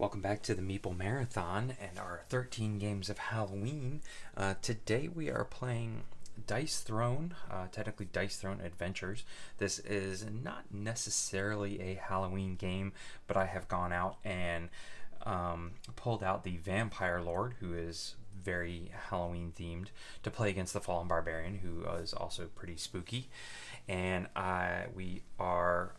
Welcome back to the Meeple Marathon and our 13 games of Halloween. Today we are playing Dice Throne, technically Dice Throne Adventures. This is not necessarily a Halloween game, but I have gone out and pulled out the Vampire Lord, who is very Halloween themed, to play against the Fallen Barbarian, who is also pretty spooky. And we are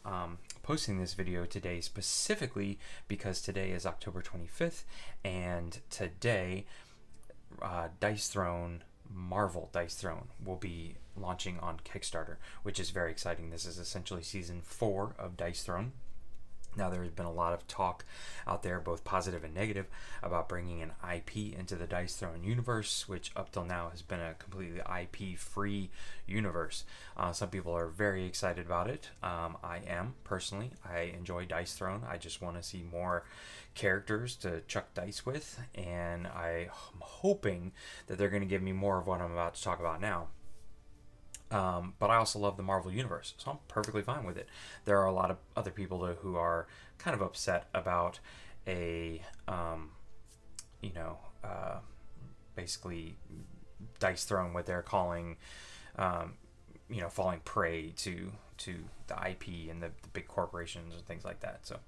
posting this video today specifically because today is October 25th, and today Marvel Dice Throne will be launching on Kickstarter, which is very exciting. This is essentially season 4 of Dice Throne. Now, there's been a lot of talk out there, both positive and negative, about bringing an IP into the Dice Throne universe, which up till now has been a completely IP-free universe. Some people are very excited about it. I am, personally. I enjoy Dice Throne. I just want to see more characters to chuck dice with, and I'm hoping that they're going to give me more of what I'm about to talk about now. But I also love the Marvel Universe, so I'm perfectly fine with it. There are a lot of other people who are kind of upset about basically Dice Throne, what they're calling, falling prey to the IP and the big corporations and things like that. So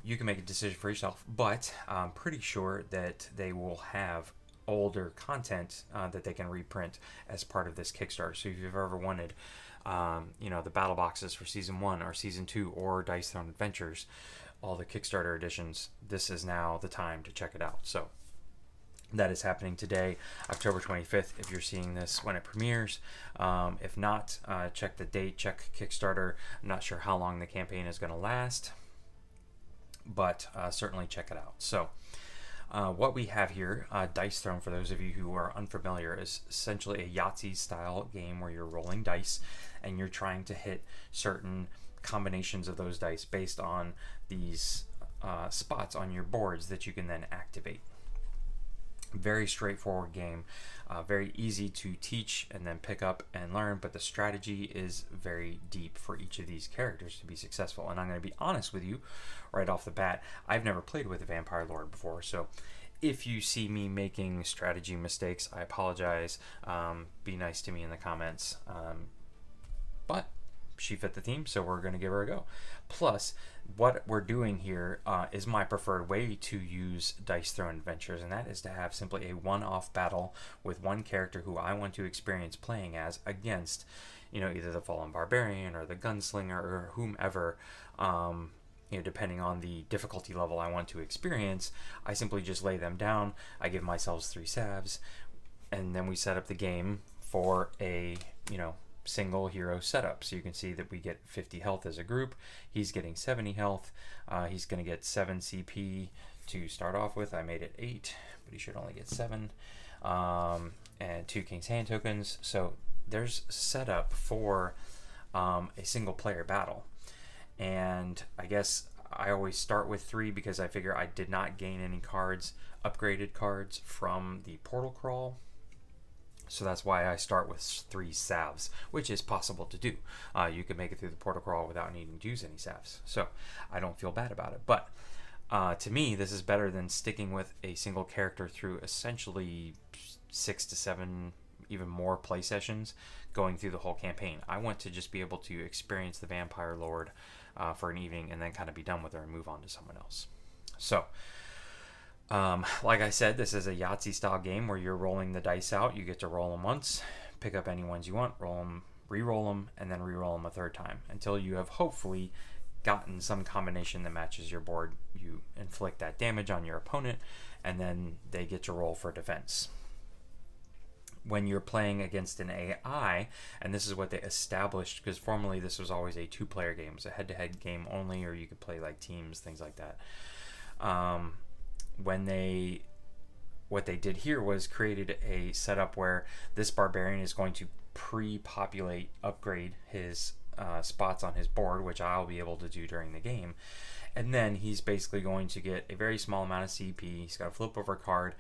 you can make a decision for yourself, but I'm pretty sure that they will have older content that they can reprint as part of this Kickstarter. So if you've ever wanted the battle boxes for season 1 or season 2 or Dice Throne Adventures, all the Kickstarter editions, this is now the time to check it out. So that is happening today, October 25th, if you're seeing this when it premieres. If not, check the date, check Kickstarter. I'm not sure how long the campaign is going to last, but certainly check it out. So what we have here, Dice Throne, for those of you who are unfamiliar, is essentially a Yahtzee style game where you're rolling dice and you're trying to hit certain combinations of those dice based on these spots on your boards that you can then activate. Very straightforward game, very easy to teach and then pick up and learn, but the strategy is very deep for each of these characters to be successful. And I'm going to be honest with you right off the bat, I've never played with a Vampire Lord before, so if you see me making strategy mistakes, I apologize. Be nice to me in the comments. But she fit the theme, so we're going to give her a go. Plus, what we're doing here is my preferred way to use Dice Throne Adventures, and that is to have simply a one-off battle with one character who I want to experience playing as against, either the Fallen Barbarian or the Gunslinger or whomever. Depending on the difficulty level I want to experience, I simply just lay them down. I give myself 3 salves, and then we set up the game for a, single hero setup. So you can see that we get 50 health as a group. He's getting 70 health. He's going to get 7 CP to start off with. I made it 8, but he should only get 7. And 2 King's Hand tokens. So there's setup for a single player battle. And I guess I always start with 3 because I figure I did not gain any upgraded cards from the portal crawl. So that's why I start with 3 salves, which is possible to do. You can make it through the portal crawl without needing to use any salves. So I don't feel bad about it. But to me, this is better than sticking with a single character through essentially 6 to 7, even more play sessions, going through the whole campaign. I want to just be able to experience the Vampire Lord for an evening and then kind of be done with her and move on to someone else. So like I said, this is a Yahtzee style game where you're rolling the dice out. You get to roll them once, pick up any ones you want, roll them, re-roll them, and then re-roll them a third time until you have hopefully gotten some combination that matches your board. You inflict that damage on your opponent, and then they get to roll for defense. When you're playing against an AI, and this is what they established, because formerly this was always a 2-player game. It was a head-to-head game only, or you could play like teams, things like that. What they did here was created a setup where this barbarian is going to upgrade his spots on his board, which I'll be able to do during the game. And then he's basically going to get a very small amount of CP. He's got a flip over card.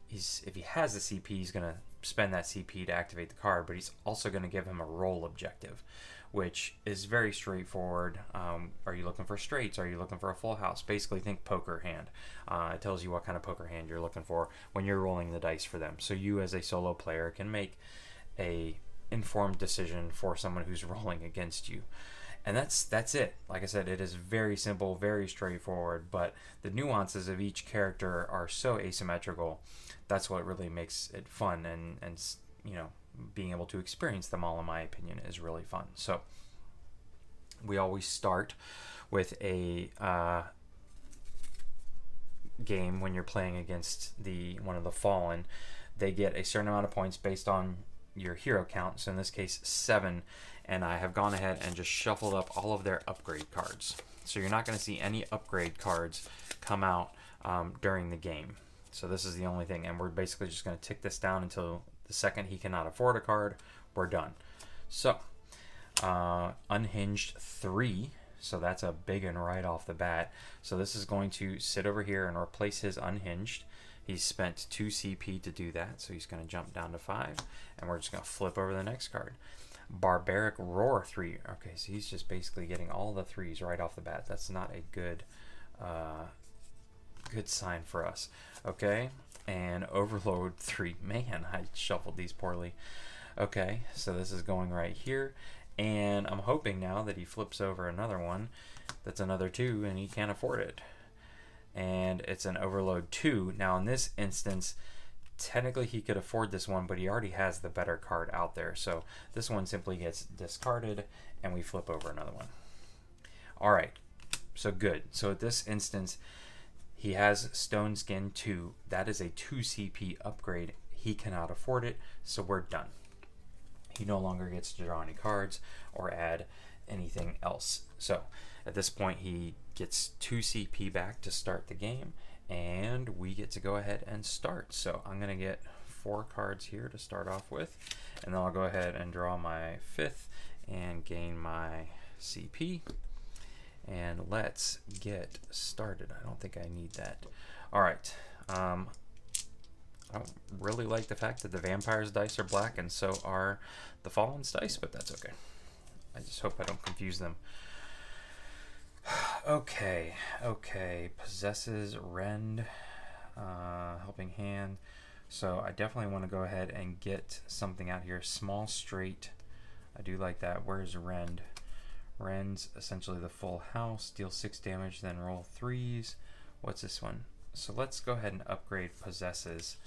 If he has the CP, he's going to spend that CP to activate the card, but he's also going to give him a roll objective, which is very straightforward. Are you looking for straights? Are you looking for a full house? Basically, think poker hand. It tells you what kind of poker hand you're looking for when you're rolling the dice for them. So you, as a solo player, can make a informed decision for someone who's rolling against you. And that's it. Like I said, it is very simple, very straightforward, but the nuances of each character are so asymmetrical. That's what really makes it fun, and you know, being able to experience them all, in my opinion, is really fun. So we always start with a game when you're playing against one of the Fallen. They get a certain amount of points based on your hero count, so in this case 7, and I have gone ahead and just shuffled up all of their upgrade cards. So you're not going to see any upgrade cards come out during the game. So this is the only thing, and we're basically just going to tick this down until the second he cannot afford a card, we're done. So Unhinged 3, so that's a big one right off the bat. So this is going to sit over here and replace his Unhinged. He's spent 2 CP to do that, so he's going to jump down to 5, and we're just going to flip over the next card. Barbaric Roar 3. Okay, so he's just basically getting all the 3s right off the bat. That's not a good good sign for us. Okay, and Overload 3. Man, I shuffled these poorly. Okay, so this is going right here, and I'm hoping now that he flips over another one that's another 2, and he can't afford it. And it's an Overload 2. Now in this instance, technically he could afford this one, but he already has the better card out there. So this one simply gets discarded, and we flip over another one. Alright, so good. So at this instance, he has Stone Skin 2. That is a 2 CP upgrade. He cannot afford it, so we're done. He no longer gets to draw any cards or add anything else. So at this point, he gets 2 CP back to start the game, and we get to go ahead and start. So I'm going to get 4 cards here to start off with, and then I'll go ahead and draw my 5th and gain my CP. And let's get started. I don't think I need that. All right. I don't really like the fact that the Vampire's dice are black, and so are the Fallen's dice, but that's okay. I just hope I don't confuse them. Okay. Possesses, Rend, Helping Hand. So I definitely want to go ahead and get something out here. Small Straight. I do like that. Where's Rend? Rend's essentially the full house. Deal 6 damage, then roll 3s. What's this one? So let's go ahead and upgrade Possesses.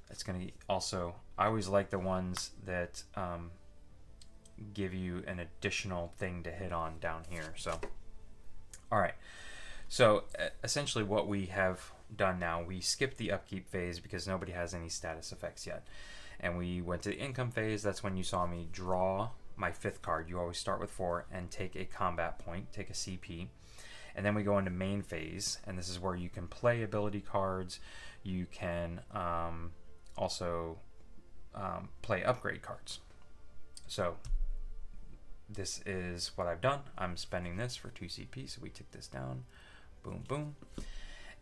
It's going to also... I always like the ones that give you an additional thing to hit on down here. So, alright. So, essentially what we have done now, we skipped the upkeep phase because nobody has any status effects yet. And we went to the income phase. That's when you saw me draw my 5th card. You always start with 4 and take a combat point, take a CP. And then we go into main phase, and this is where you can play ability cards. You can also play upgrade cards. So this is what I've done. I'm spending this for 2 CP, so we tick this down. Boom, boom.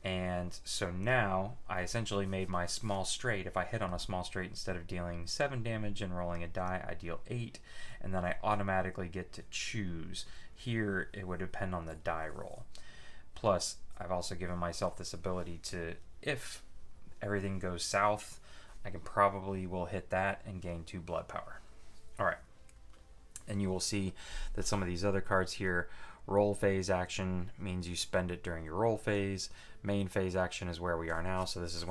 And so now I essentially made my small straight. If I hit on a small straight, instead of dealing 7 damage and rolling a die, I deal 8, and then I automatically get to choose. Here it would depend on the die roll. Plus, I've also given myself this ability to, if everything goes south, I can probably will hit that and gain 2 blood power. Alright. And you will see that some of these other cards here, roll phase action means you spend it during your roll phase. Main phase action is where we are now, so this is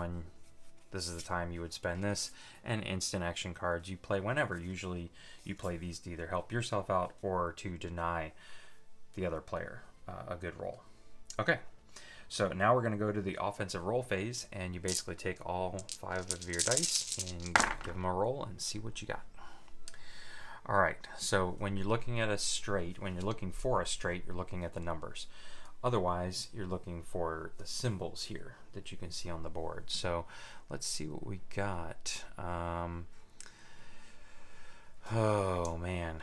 the time you would spend this. And instant action cards you play whenever. Usually you play these to either help yourself out or to deny the other player a good roll. Okay, so now we're going to go to the offensive roll phase, and you basically take all 5 of your dice and give them a roll and see what you got. Alright, so when you're looking at a straight, when you're looking for a straight, you're looking at the numbers. Otherwise, you're looking for the symbols here that you can see on the board. So let's see what we got. Oh man,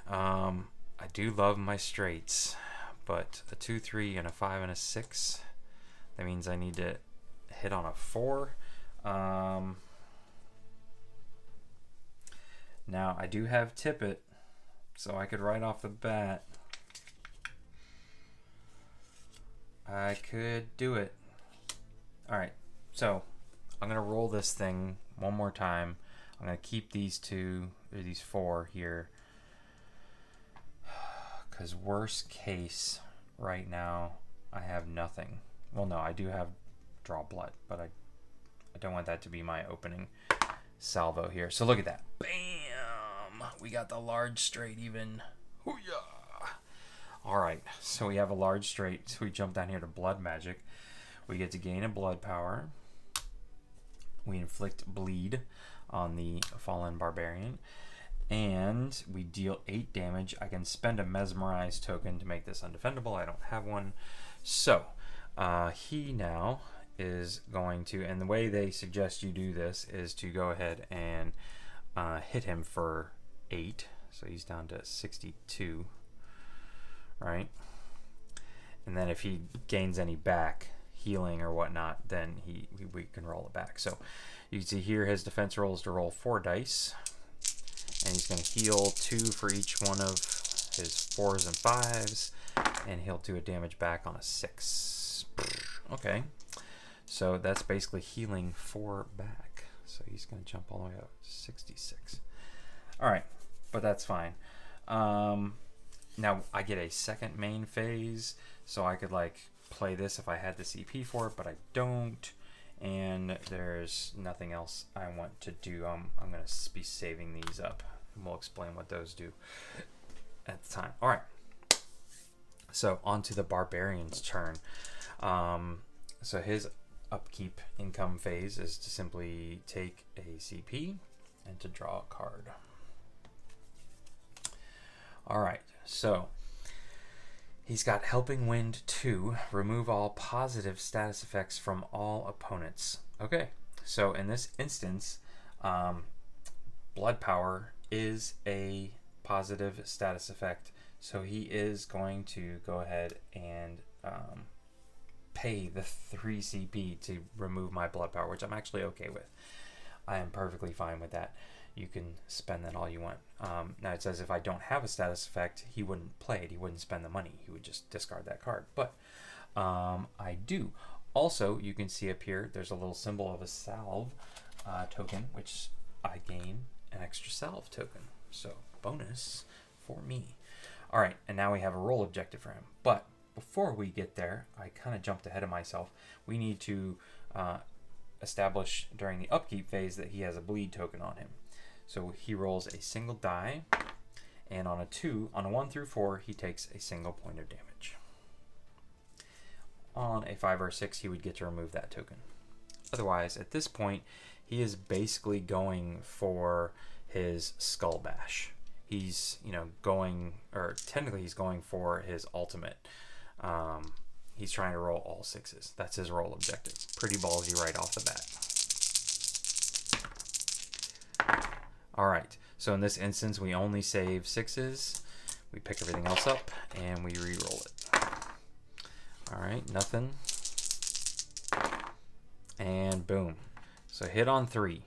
I do love my straights, but a 2, 3, and a 5 and a 6. That means I need to hit on a 4. Now I do have Tippet, So I could right off the bat, I could do it. Alright, so I'm going to roll this thing one more time. I'm going to keep these two, or these four here. Because worst case, right now, I have nothing. Well, no, I do have draw blood, but I don't want that to be my opening salvo here. So look at that. Bam! We got the large straight even. Hoo-yah! Alright, so we have a large straight. So we jump down here to blood magic. We get to gain a blood power. We inflict bleed on the Fallen Barbarian. And we deal 8 damage. I can spend a mesmerize token to make this undefendable. I don't have one. So, he now is going to, and the way they suggest you do this is to go ahead and hit him for 8. So he's down to 62, right? And then if he gains any back, healing or whatnot, then we can roll it back. So you can see here his defense roll is to roll 4 dice. And he's going to heal 2 for each one of his 4s and 5s. And he'll do a damage back on a 6. Okay. So that's basically healing 4 back. So he's going to jump all the way up to 66. Alright. But that's fine. Now I get a second main phase. So I could like play this if I had the CP for it. But I don't. And there's nothing else I want to do. I'm going to be saving these up. And we'll explain what those do at the time. All right. So on to the Barbarian's turn. So his upkeep income phase is to simply take a CP and to draw a card. All right. So he's got Helping Wind 2. Remove all positive status effects from all opponents. Okay, so in this instance, Blood Power is a positive status effect. So he is going to go ahead and pay the 3 CP to remove my Blood Power, which I'm actually okay with. I am perfectly fine with that. You can spend that all you want. Now it says if I don't have a status effect, he wouldn't play it. He wouldn't spend the money. He would just discard that card. But I do. Also, you can see up here, there's a little symbol of a salve token, which I gain an extra salve token. So bonus for me. All right, and now we have a roll objective for him. But before we get there, I kind of jumped ahead of myself. We need to establish during the upkeep phase that he has a bleed token on him. So he rolls a single die, and on a 1 through 4, he takes a single point of damage. On a 5 or 6, he would get to remove that token. Otherwise, at this point, he is basically going for his Skull Bash. He's, going, or technically he's going for his ultimate. He's trying to roll all 6s. That's his roll objective. Pretty ballsy right off the bat. Alright, so in this instance, we only save 6s. We pick everything else up, and we re-roll it. Alright, nothing. And boom. So hit on 3.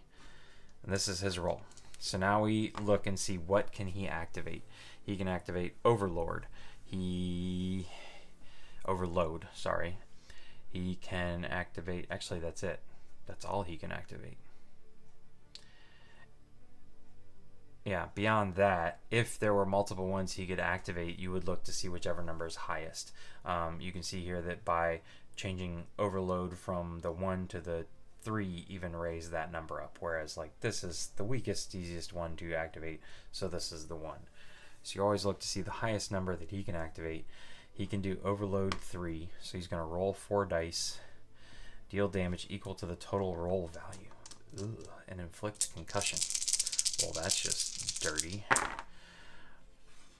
And this is his roll. So now we look and see what can he activate. He can activate Overload. He can activate, actually that's it. That's all he can activate. Yeah, beyond that, if there were multiple ones he could activate, you would look to see whichever number is highest. You can see here that by changing Overload from the 1 to the 3 even raise that number up, whereas like this is the weakest, easiest one to activate, so this is the 1. So you always look to see the highest number that he can activate. He can do Overload 3, so he's going to roll 4 dice, deal damage equal to the total roll value, and inflict concussion. Well, that's just dirty.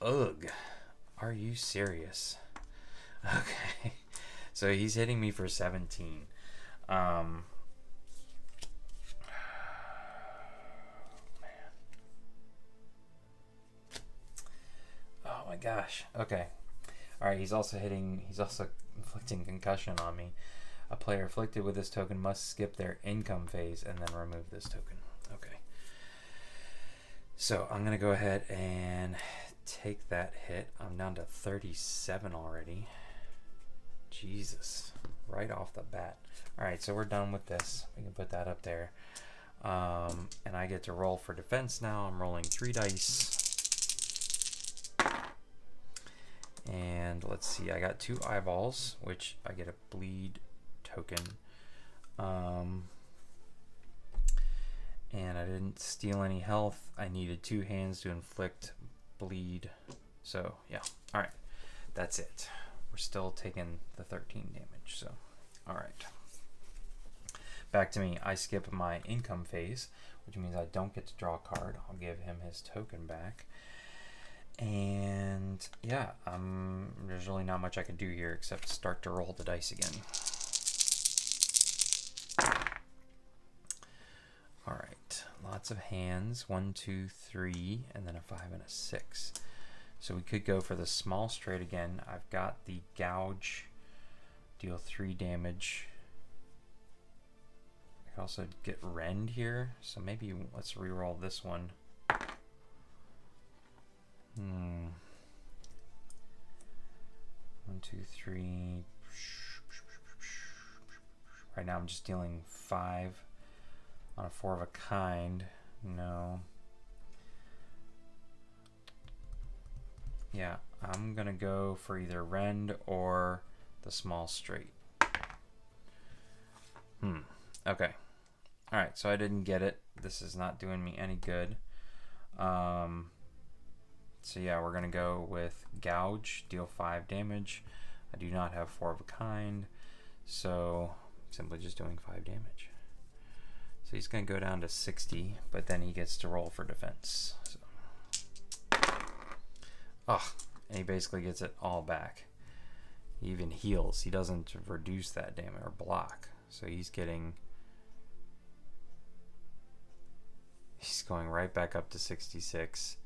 Ugh. Are you serious? Okay. So he's hitting me for 17. Man. Oh my gosh. Okay. Alright, he's also inflicting concussion on me. A player afflicted with this token must skip their income phase and then remove this token. Okay. So I'm going to go ahead and take that hit. I'm down to 37 already. Jesus, right off the bat. All right, so we're done with this. We can put that up there. And I get to roll for defense now. I'm rolling 3 dice. And let's see, I got 2 eyeballs, which I get a bleed token. And I didn't steal any health. I needed 2 hands to inflict bleed. So yeah, all right, that's it. We're still taking the 13 damage. So all right, back to me. I skip my income phase, which means I don't get to draw a card. I'll give him his token back. And yeah, there's really not much I can do here except start to roll the dice again. All right, lots of hands, 1, 2, 3, and then a 5 and a 6. So we could go for the small straight again. I've got the gouge, deal 3 damage. I could also get rend here, so maybe let's reroll this one. 1, 2, 3. Right now I'm just dealing 5 on a 4 of a kind. No. Yeah, I'm gonna go for either rend or the small straight. Okay. Alright, so I didn't get it. This is not doing me any good. So yeah, we're gonna go with gouge, deal 5 damage. I do not have 4 of a kind, so simply just doing 5 damage. So he's gonna go down to 60, but then he gets to roll for defense. So. Oh, and he basically gets it all back. He even heals. He doesn't reduce that damage or block. So he's getting... He's going right back up to 66.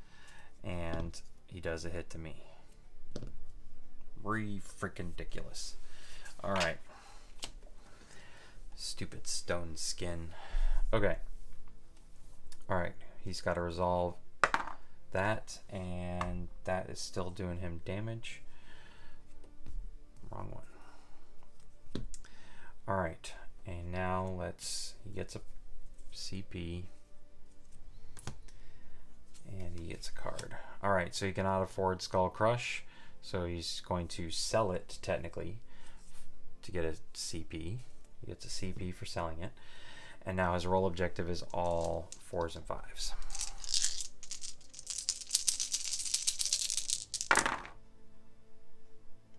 And he does a hit to me. Freaking ridiculous. Alright. Stupid stone skin. Okay. Alright. He's got to resolve that, and that is still doing him damage. Wrong one. Alright. And now he gets a CP. And he gets a card. Alright, so he cannot afford Skull Crush, so he's going to sell it, technically, to get a CP. He gets a CP for selling it. And now his roll objective is all 4s and 5s.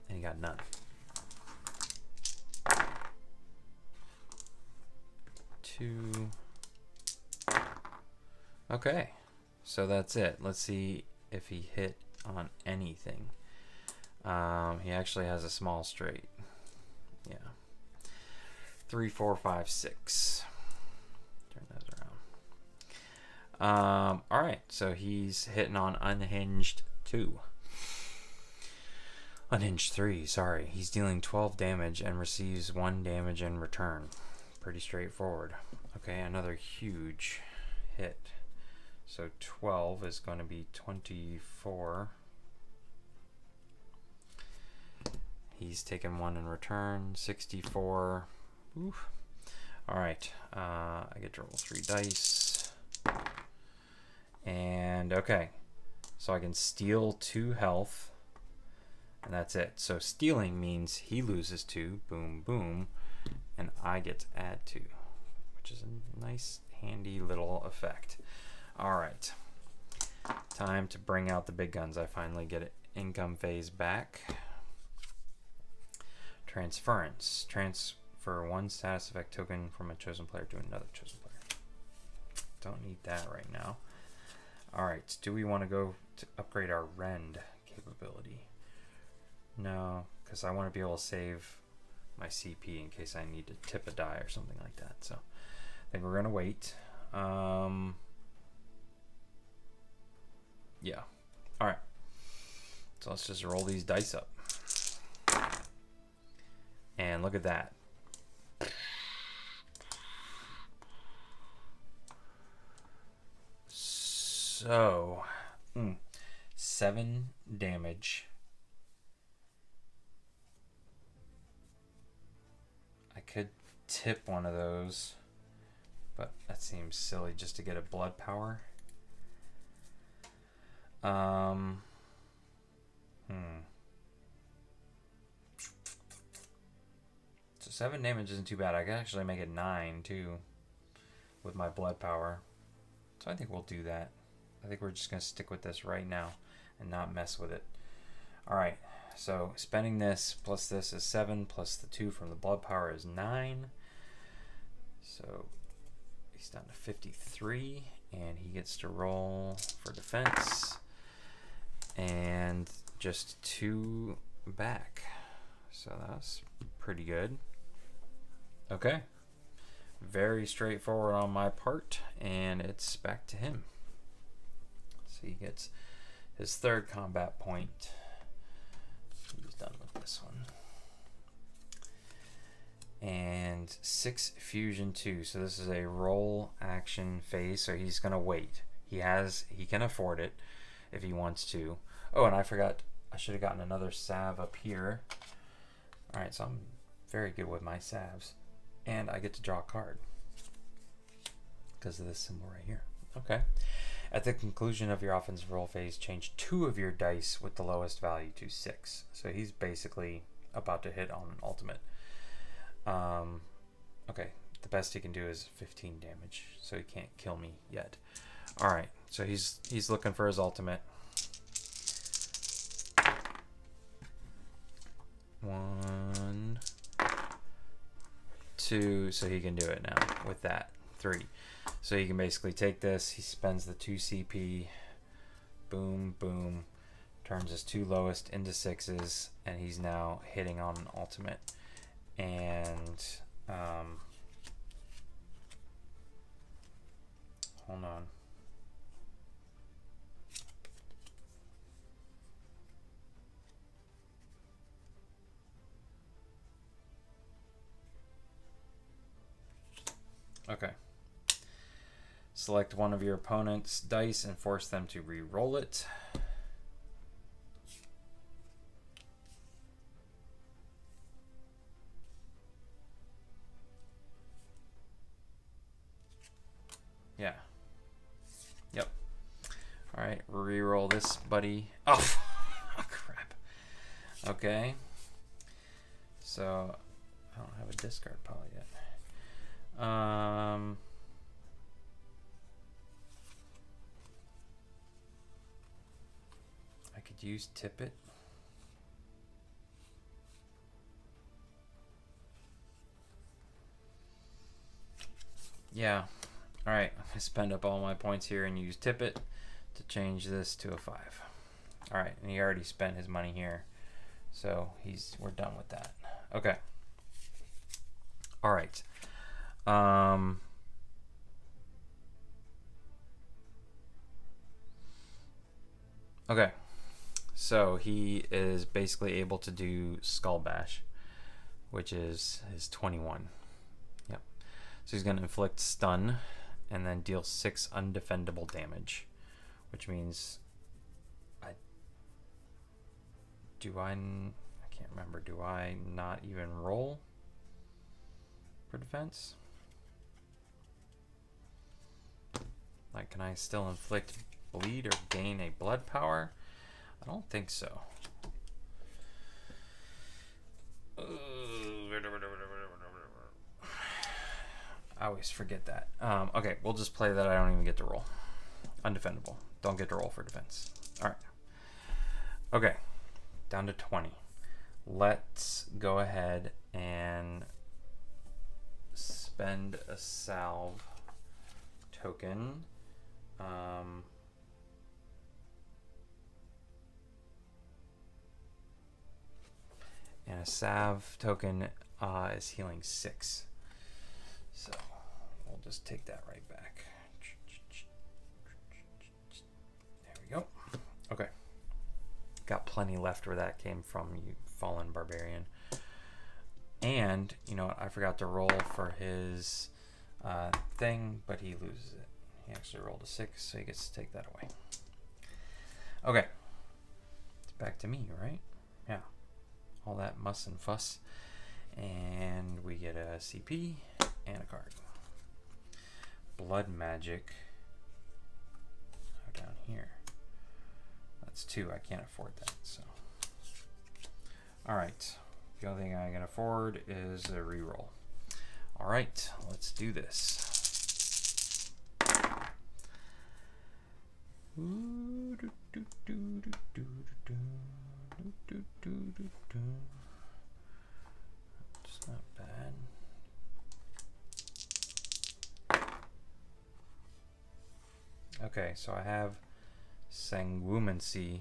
And he got none. 2. Okay. So that's it. Let's see if he hit on anything. He actually has a small straight. Yeah. 3, 4, 5, 6. Turn those around. Alright, so he's hitting on Unhinged 2. Unhinged 3, sorry. He's dealing 12 damage and receives 1 damage in return. Pretty straightforward. Okay, another huge hit. So 12 is going to be 24. He's taken 1 in return. 64. Oof. Alright. I get to roll 3 dice. And okay. So I can steal 2 health. And that's it. So stealing means he loses 2. Boom, boom. And I get to add 2. Which is a nice, handy little effect. Alright, time to bring out the big guns. I finally get an income phase back. Transference. Transfer 1 status effect token from a chosen player to another chosen player. Don't need that right now. Alright, do we want to go to upgrade our rend capability? No, because I want to be able to save my CP in case I need to tip a die or something like that. So I think we're going to wait. Yeah. Alright. So let's just roll these dice up. And look at that. So, 7 damage. I could tip one of those, but that seems silly just to get a blood power. So 7 damage isn't too bad. I could actually make it 9 too with my blood power. So I think we'll do that. I think we're just going to stick with this right now and not mess with it. Alright, so spending this plus this is 7, plus the 2 from the blood power is 9. So he's down to 53, and he gets to roll for defense. And just 2 back. So that's pretty good. Okay. Very straightforward on my part, and it's back to him. So he gets his 3rd combat point. He's done with this one. And 6 fusion 2. So this is a roll action phase, so he's gonna wait. He can afford it if he wants to. Oh, and I forgot, I should have gotten another salve up here. Alright, so I'm very good with my salves. And I get to draw a card because of this symbol right here. Okay. At the conclusion of your offensive roll phase, change 2 of your dice with the lowest value to 6. So he's basically about to hit on an ultimate. Okay, the best he can do is 15 damage, so he can't kill me yet. Alright, so he's looking for his ultimate. 1, 2, so he can do it now with that. 3. So he can basically take this, he spends the 2 CP, boom, boom, turns his 2 lowest into 6s, and he's now hitting on an ultimate. And hold on. Okay. Select one of your opponent's dice and force them to re-roll it. Yeah. Yep. Alright, re-roll this, buddy. Oh, crap. Okay. So, I don't have a discard pile yet. I could use Tippet. Yeah. Alright, I spend up all my points here and use Tippet to change this to a 5. Alright, and he already spent his money here. So we're done with that. Okay. Alright. Okay. So he is basically able to do Skull Bash, which is his 21. Yep. So he's going to inflict stun and then deal 6 undefendable damage, which means I can't remember. Do I not even roll for defense? Like, can I still inflict bleed or gain a blood power? I don't think so. I always forget that. Okay, we'll just play that I don't even get to roll. Undefendable. Don't get to roll for defense. Alright. Okay. Down to 20. Let's go ahead and spend a salve token. And a salve token is healing 6. So we'll just take that right back. There we go. Okay. Got plenty left where that came from, you Fallen Barbarian. And, you know what, I forgot to roll for his thing, but he loses it. He actually rolled a 6, so he gets to take that away. Okay, back to me, right? Yeah. All that muss and fuss. And we get a CP and a card. Blood Magic. Oh, down here. That's 2. I can't afford that, so. Alright. The only thing I can afford is a reroll. Alright, let's do this. It's not bad. Okay, so I have Sanguimancy.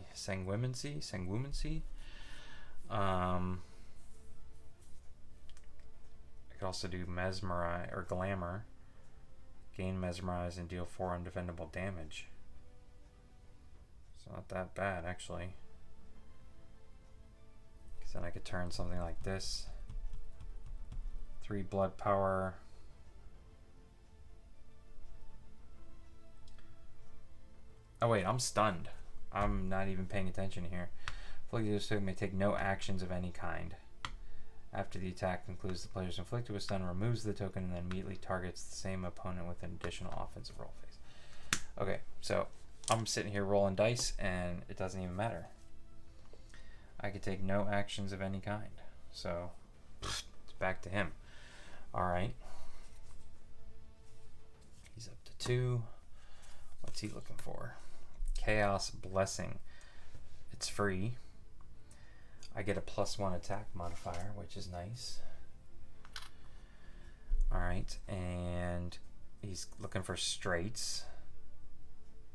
I could also do Mesmerize or Glamour. Gain Mesmerize and deal 4 undefendable damage. It's not that bad, actually. Because then I could turn something like this. 3 blood power. Oh wait, I'm stunned. I'm not even paying attention here. Afflicted token may take no actions of any kind. After the attack concludes, the player's inflicted with stun removes the token and then immediately targets the same opponent with an additional offensive roll phase. Okay, so I'm sitting here rolling dice and it doesn't even matter. I could take no actions of any kind. So it's back to him. Alright. He's up to 2. What's he looking for? Chaos Blessing. It's free. I get a +1 attack modifier, which is nice. Alright, and he's looking for straights.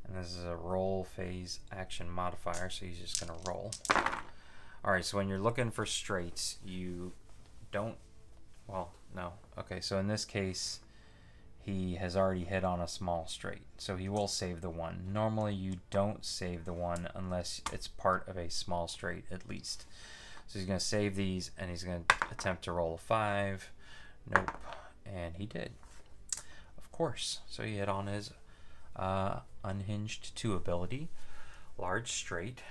And this is a roll phase action modifier, so he's just going to roll. Alright, so when you're looking for straights, you don't... Well, no. Okay, so in this case, he has already hit on a small straight, so he will save the 1. Normally, you don't save the 1 unless it's part of a small straight, at least. So he's going to save these, and he's going to attempt to roll a 5. Nope. And he did. Of course. So he hit on his Unhinged 2 ability. Large straight.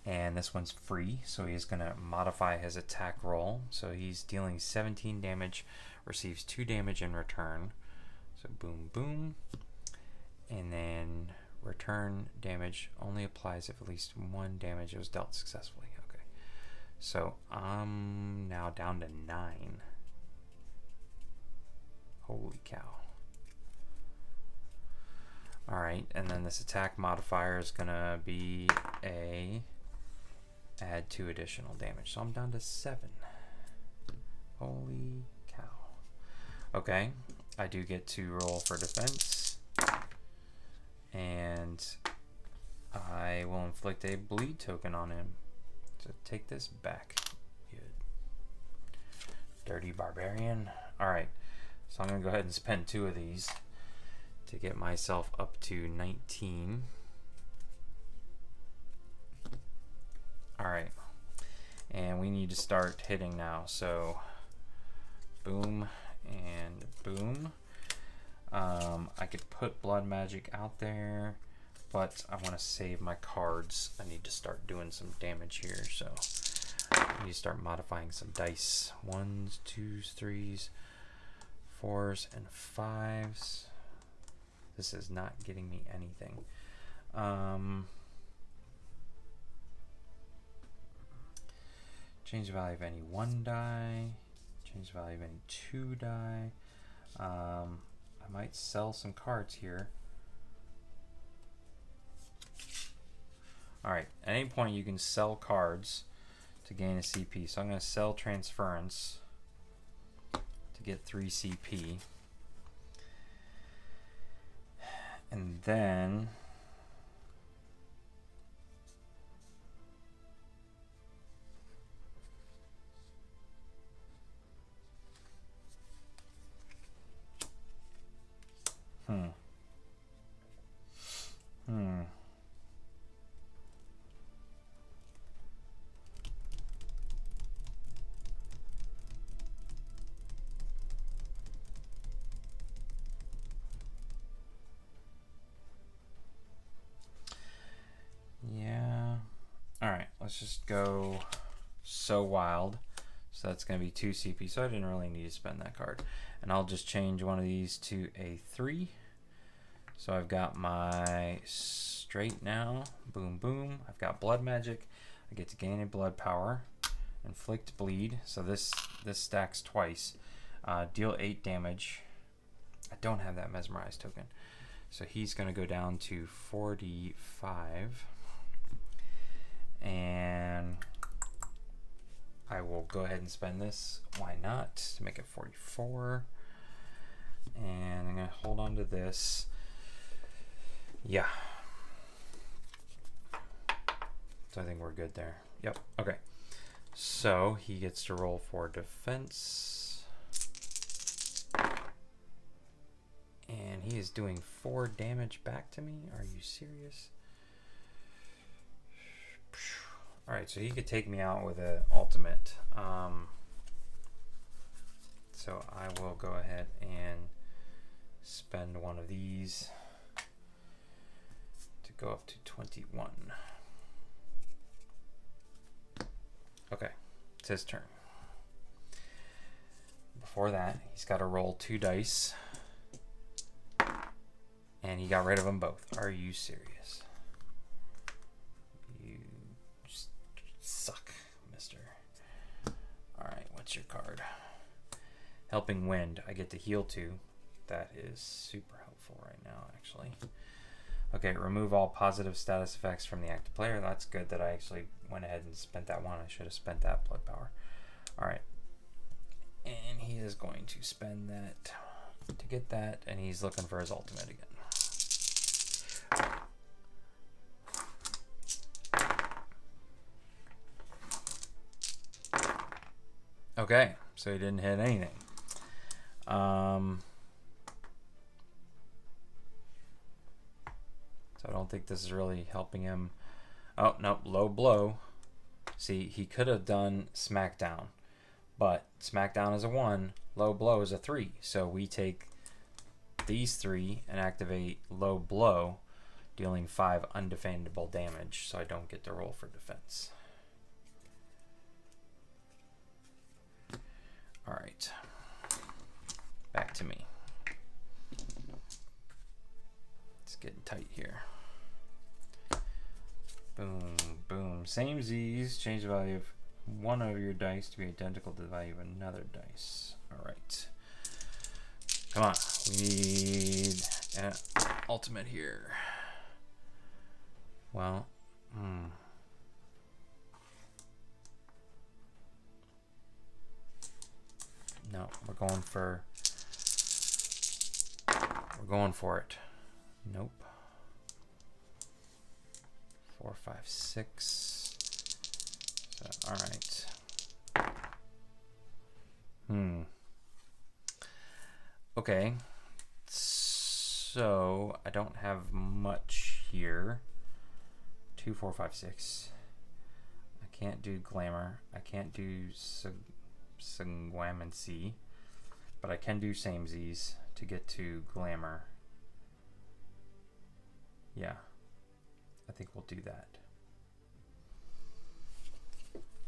And this one's free, so he's going to modify his attack roll. So he's dealing 17 damage, receives 2 damage in return. So boom, boom. And then return damage only applies if at least 1 damage was dealt successfully. Okay. So I'm now down to 9. Holy cow. Alright, and then this attack modifier is going to be a add 2 additional damage. So I'm down to 7. Holy cow. Okay, I do get to roll for defense. And I will inflict a bleed token on him. So take this back, you dirty barbarian. Alright, so I'm going to go ahead and spend 2 of these to get myself up to 19. Alright, and we need to start hitting now. So boom and boom. I could put blood magic out there, but I want to save my cards. I need to start doing some damage here, so I need to start modifying some dice. 1s, 2s, 3s, 4s, and 5s. This is not getting me anything. Change the value of any 1 die. Change the value of any 2 die. I might sell some cards here. Alright, at any point you can sell cards to gain a CP. So I'm going to sell Transference to get 3 CP. And then let's just go So Wild. So that's going to be 2 CP, so I didn't really need to spend that card. And I'll just change one of these to a 3. So I've got my straight now. Boom, boom. I've got blood magic. I get to gain a blood power. Inflict bleed. So this stacks twice. Deal 8 damage. I don't have that mesmerize token. So he's going to go down to 45. And I will go ahead and spend this. Why not? To make it 44. And I'm going to hold on to this. Yeah. So I think we're good there. Yep. Okay. So he gets to roll for defense. And he is doing 4 damage back to me. Are you serious? Alright, so he could take me out with an ultimate. So I will go ahead and spend one of these to go up to 21. Okay, it's his turn. Before that, he's got to roll 2 dice. And he got rid of them both. Are you serious? You just suck, mister. Alright, what's your card? Helping Wind. I get to heal 2. That is super helpful right now, actually. Okay, remove all positive status effects from the active player. That's good that I actually went ahead and spent that one. I should have spent that blood power. Alright. And he is going to spend that to get that, and he's looking for his ultimate again. Okay, so he didn't hit anything. So I don't think this is really helping him. Oh, no, low blow. See, he could have done Smackdown, but Smackdown is a 1, low blow is a 3. So we take these 3 and activate low blow, dealing 5 undefendable damage, so I don't get to roll for defense. Alright. Back to me. It's getting tight here. Boom, boom. Same Z's. Change the value of one of your dice to be identical to the value of another dice. Alright. Come on. We need an ultimate here. Well, no, we're going for it. Nope. 4, 5, 6. So, all right. Okay. So I don't have much here. 2, 4, 5, 6. I can't do glamour. I can't do sanguinancy, but I can do samesies to get to glamour. Yeah, I think we'll do that.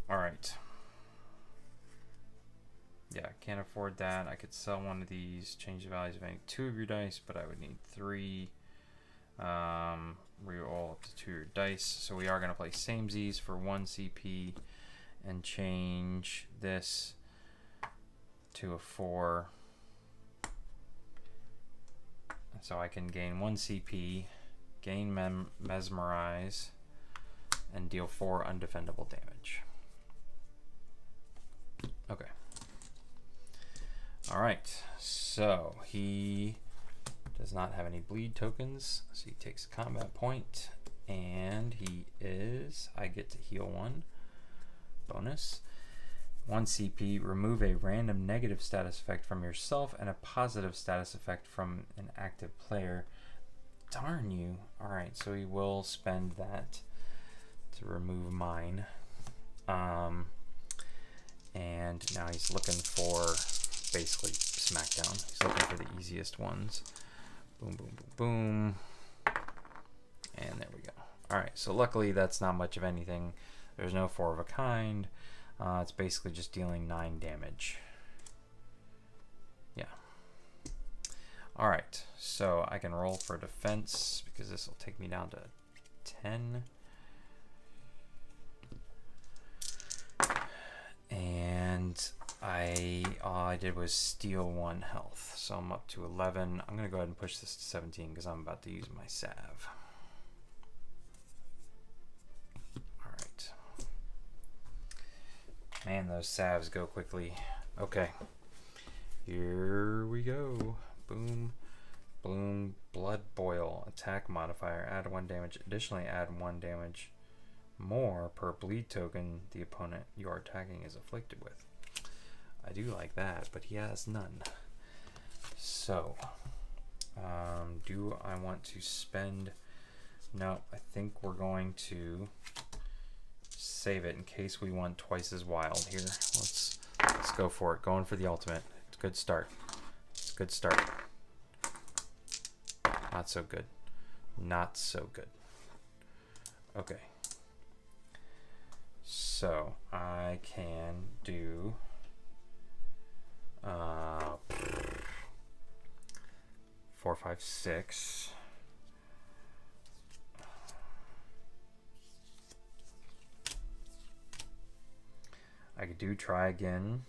All right. Yeah, I can't afford that. I could sell one of these, change the values of any 2 of your dice, but I would need 3. Reroll up to 2 of your dice. So we are going to play samesies for 1 CP and change this to a 4. So I can gain 1 CP, gain mesmerize, and deal 4 undefendable damage. Okay. Alright, so he does not have any bleed tokens, so he takes a combat point, and I get to heal 1. Bonus. 1 CP, remove a random negative status effect from yourself and a positive status effect from an active player. Darn you. Alright, so he will spend that to remove mine. And now he's looking for basically Smackdown. He's looking for the easiest ones. Boom, boom, boom, boom. And there we go. Alright, so luckily that's not much of anything. There's no 4 of a kind. It's basically just dealing 9 damage. Yeah. Alright, so I can roll for defense because this will take me down to 10. And all I did was steal 1 health. So I'm up to 11. I'm going to go ahead and push this to 17 because I'm about to use my salve. Alright. Man, those salves go quickly. Okay. Here we go. Boom. Bloom. Blood boil. Attack modifier. Add 1 damage. Additionally, add 1 damage more per bleed token the opponent you are attacking is afflicted with. I do like that, but he has none. So, do I want to spend? No, I think we're going to save it in case we want twice as wild here. Let's go for it. Going for the ultimate. It's a good start. It's a good start. Not so good. Not so good. Okay. So I can do 4, 5, 6. I could do try again.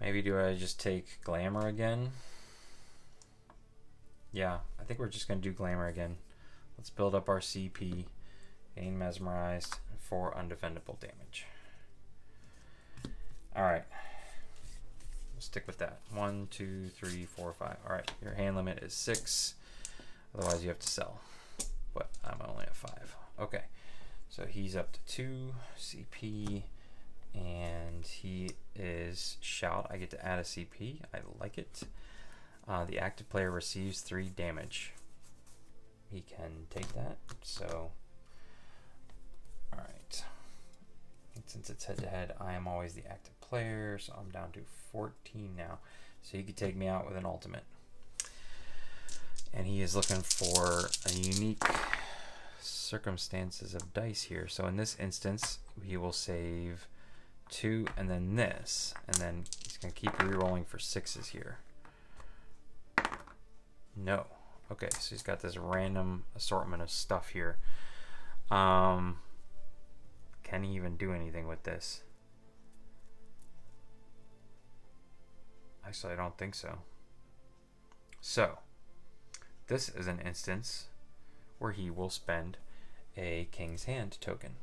Maybe do I just take Glamour again? Yeah, I think we're just going to do Glamour again. Let's build up our CP. Gain Mesmerized. 4 undefendable damage. Alright. We'll stick with that. 1, 2, 3, 4, 5. Alright, your hand limit is 6. Otherwise you have to sell. But I'm only at 5. Okay. So he's up to 2 CP. And he is Shout. I get to add a CP. I like it. The active player receives 3 damage. He can take that. So, alright. Since it's head to head, I am always the active player. So I'm down to 14 now. So he could take me out with an ultimate. And he is looking for a unique circumstances of dice here. So in this instance, he will save 2 and then this, and then he's gonna keep re-rolling for 6s here. No. Okay, so he's got this random assortment of stuff here. Can he even do anything with this? Actually, I don't think so. So this is an instance where he will spend a King's Hand token.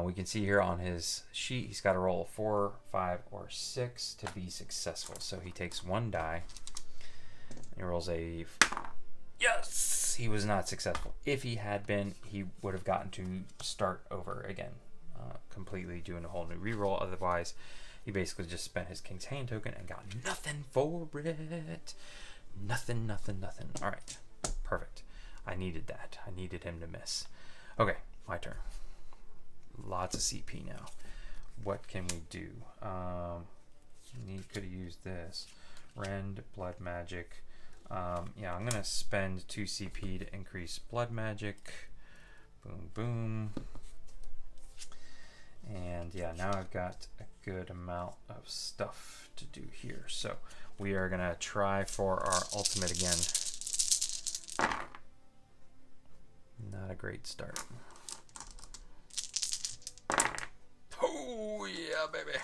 We can see here on his sheet, he's got to roll a 4, 5, or 6 to be successful. So he takes 1 die. And he rolls a... Yes! He was not successful. If he had been, he would have gotten to start over again. Completely doing a whole new reroll. Otherwise, he basically just spent his King's Hand token and got nothing for it. Nothing, nothing, nothing. Alright. Perfect. I needed that. I needed him to miss. Okay, my turn. Lots of CP now. What can we do? He could have used this. Rend, Blood Magic. Yeah, I'm going to spend 2 CP to increase Blood Magic. Boom, boom. And yeah, now I've got a good amount of stuff to do here. So we are going to try for our ultimate again. Not a great start. Oh, yeah, baby.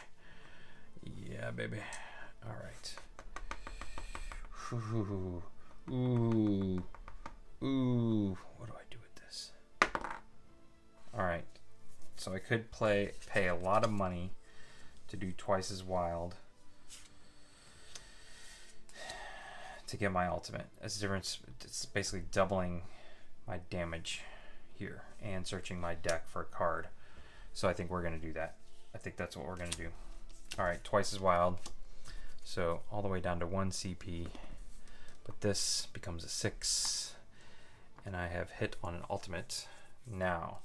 Yeah, baby. All right. Ooh. Ooh. Ooh. What do I do with this? All right. So I could pay a lot of money to do twice as wild to get my ultimate. That's the difference. It's basically doubling my damage here and searching my deck for a card. So I think we're going to do that. I think that's what we're going to do. All right, twice as wild. So all the way down to 1 CP. But this becomes a 6. and I have hit on an ultimate. Now,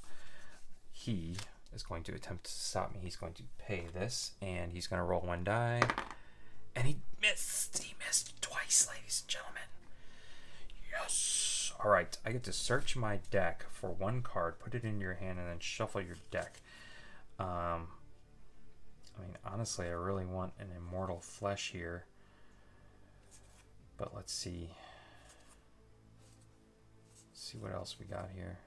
he is going to attempt to stop me. He's going to pay this, and he's going to roll 1 die. And he missed. He missed twice, ladies and gentlemen. Yes. All right. I get to search my deck for 1 card, put it into your hand, and then shuffle your deck. I mean, honestly, I really want an Immortal Flesh here. But let's see. Let's see what else we got here.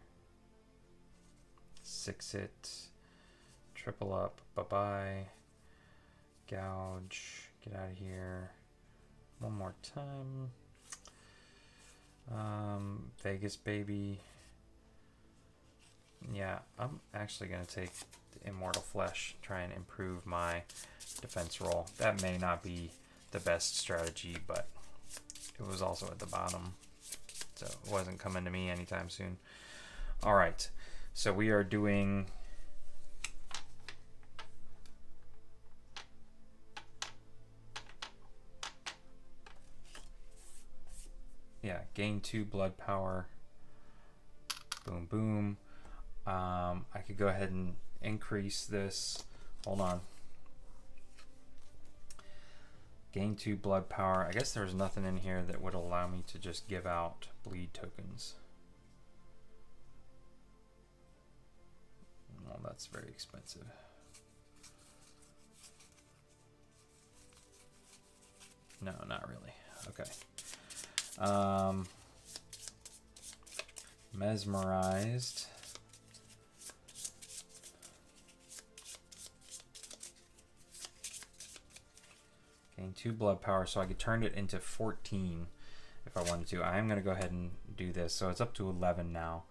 6-it. Triple up. Bye-bye. Gouge. Get out of here. 1 more time. Vegas baby. Yeah, I'm actually going to take the Immortal Flesh, try and improve my defense roll. That may not be the best strategy, but it was also at the bottom, so it wasn't coming to me anytime soon. All right, so we are doing gain 2 blood power. Boom, boom. I could go ahead and increase this. Hold on. Gain 2 blood power. I guess there's nothing in here that would allow me to just give out bleed tokens. Well, that's very expensive. No, not really. Okay. Mesmerized. Gain 2 blood power, so I could turn it into 14 if I wanted to. I am going to go ahead and do this, so it's up to 11 now.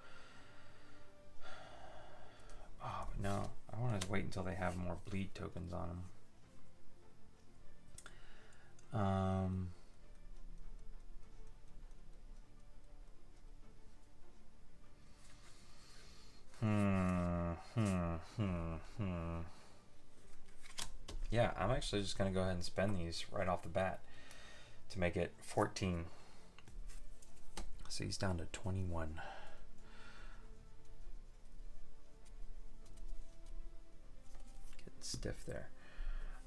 Oh, but no, I want to wait until they have more bleed tokens on them. Yeah, I'm actually just going to go ahead and spend these right off the bat to make it 14. So he's down to 21. Getting stiff there.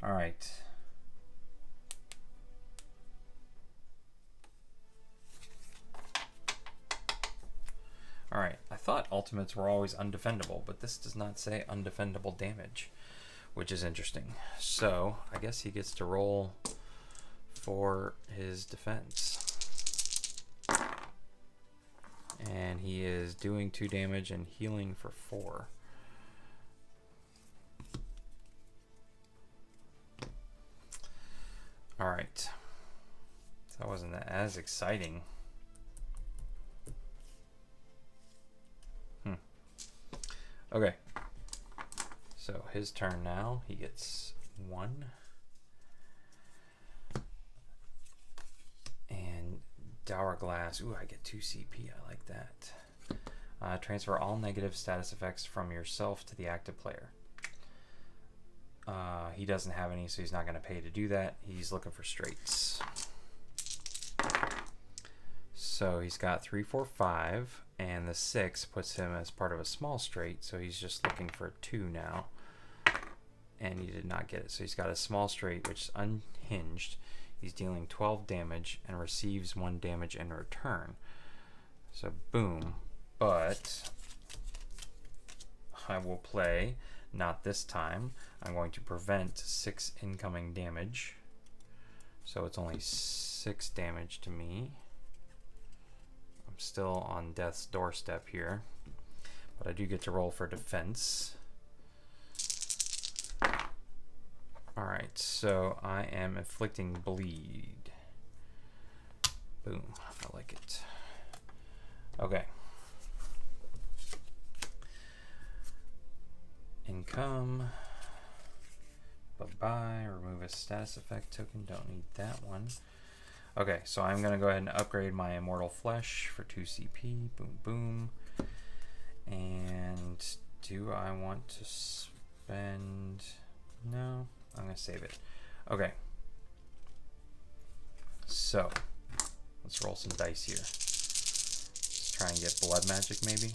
All right. All right, I thought ultimates were always undefendable, but this does not say undefendable damage, which is interesting. So I guess he gets to roll for his defense. And he is doing 2 damage and healing for 4. All right. That wasn't as exciting. Okay. So his turn now. He gets 1. And Dour Glass. Ooh, I get 2 CP. I like that. Transfer all negative status effects from yourself to the active player. He doesn't have any, so he's not going to pay to do that. He's looking for straights. So he's got 3, 4, 5, and the 6 puts him as part of a small straight, so he's just looking for 2 now. And he did not get it. So he's got a small straight, which is unhinged. He's dealing 12 damage and receives 1 damage in return. So boom. But I will play, not this time. I'm going to prevent 6 incoming damage. So it's only 6 damage to me. I'm still on death's doorstep here. But I do get to roll for defense. Alright, so I am inflicting bleed. Boom, I like it. Okay. Income. Bye-bye, remove a status effect token, don't need that one. Okay, so I'm gonna go ahead and upgrade my Immortal Flesh for 2 CP, boom, boom. And do I want to spend, no, I'm gonna save it. Okay. So, let's roll some dice here. Let's try and get blood magic maybe.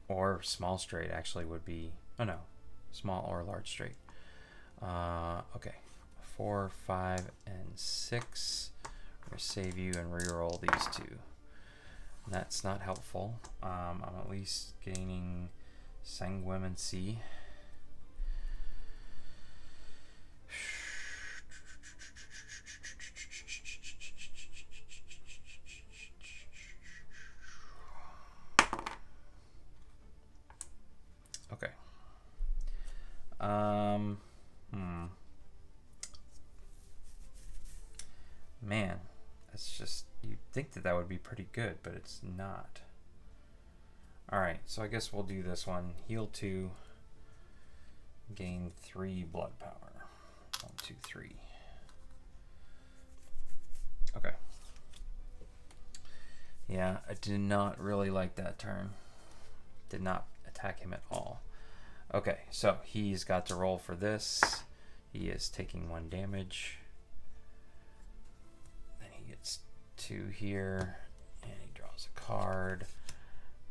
Or small straight actually would be, oh no, small or large straight. Okay, 4, 5, and 6. We're gonna save you and reroll these two. And that's not helpful. I'm at least gaining sanguinancy. Okay. Man, it's just, you'd think that that would be pretty good, but it's not. Alright, so I guess we'll do this one. Heal 2, gain 3 blood power. 1, 2, 3. Okay. Yeah, I did not really like that turn. Did not attack him at all. Okay, so he's got to roll for this. He is taking 1 damage. Then he gets 2 here, and he draws a card.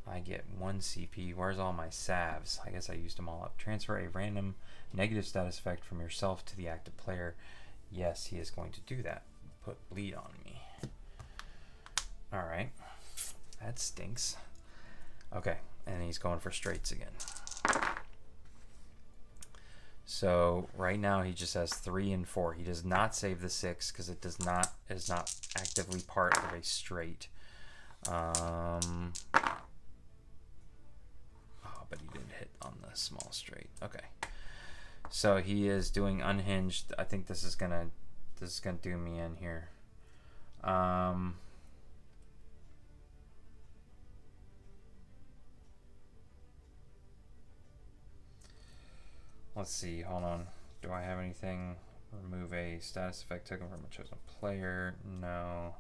I get 1 CP. Where's all my salves? I guess I used them all up. Transfer a random negative status effect from yourself to the active player. Yes, he is going to do that. Put bleed on me. Alright. That stinks. Okay, and he's going for straights again. So right now he just has 3 and 4. He does not save the 6 because it is not actively part of a straight. Oh, but he did hit on the small straight. Okay. So he is doing unhinged. I think this is gonna do me in here. Let's see, hold on. Do I have anything? Remove a status effect token from a chosen player. No.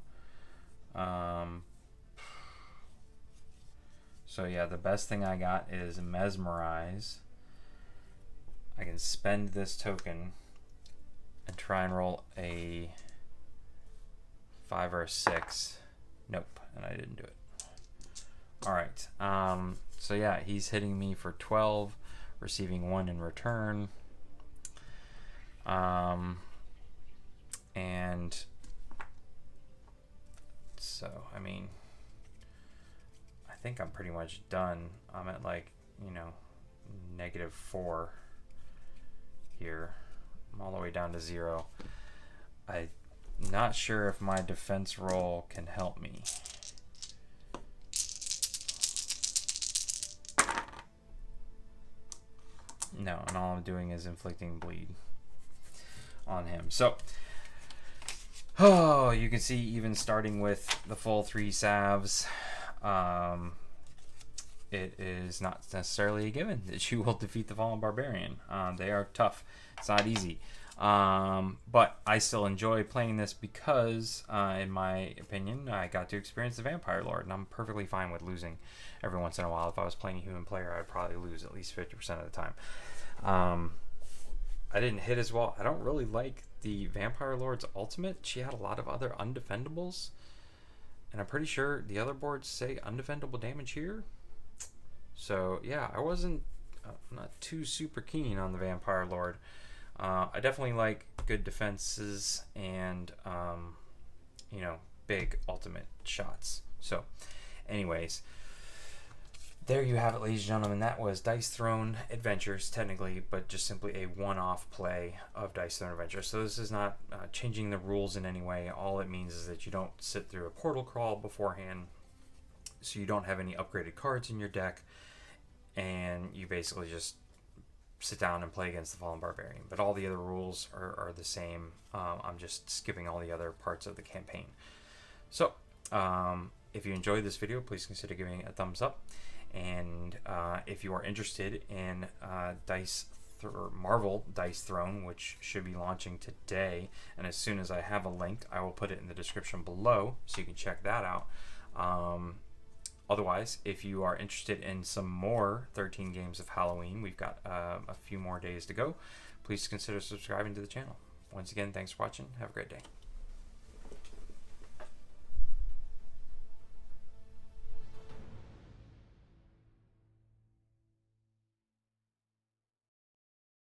So yeah, the best thing I got is Mesmerize. I can spend this token and try and roll a 5 or a 6. Nope, and I didn't do it. Alright, so yeah, he's hitting me for 12. Receiving 1 in return. And so, I mean, I think I'm pretty much done. I'm at like, you know, -4 here. I'm all the way down to 0. I'm not sure if my defense roll can help me. No, and all I'm doing is inflicting bleed on him. So, oh, you can see even starting with the full 3 salves, it is not necessarily a given that you will defeat the Fallen Barbarian. They are tough. It's not easy. But I still enjoy playing this because, in my opinion, I got to experience the Vampire Lord, and I'm perfectly fine with losing every once in a while. If I was playing a human player, I'd probably lose at least 50% of the time. I didn't hit as well. I don't really like the Vampire Lord's ultimate. She had a lot of other undefendables, and I'm pretty sure the other boards say undefendable damage here. So yeah, I'm not too super keen on the Vampire Lord. I definitely like good defenses and you know, big ultimate shots. So anyways, there you have it, ladies and gentlemen. That was Dice Throne Adventures, technically, but just simply a one-off play of Dice Throne Adventures. So this is not changing the rules in any way. All it means is that you don't sit through a portal crawl beforehand, so you don't have any upgraded cards in your deck, and you basically just sit down and play against the Fallen Barbarian. But all the other rules are the same. I'm just skipping all the other parts of the campaign. So if you enjoyed this video, please consider giving it a thumbs up. And if you are interested in Marvel Dice Throne, which should be launching today, and as soon as I have a link, I will put it in the description below so you can check that out. Otherwise, if you are interested in some more 13 games of Halloween, we've got a few more days to go. Please consider subscribing to the channel. Once again, thanks for watching. Have a great day.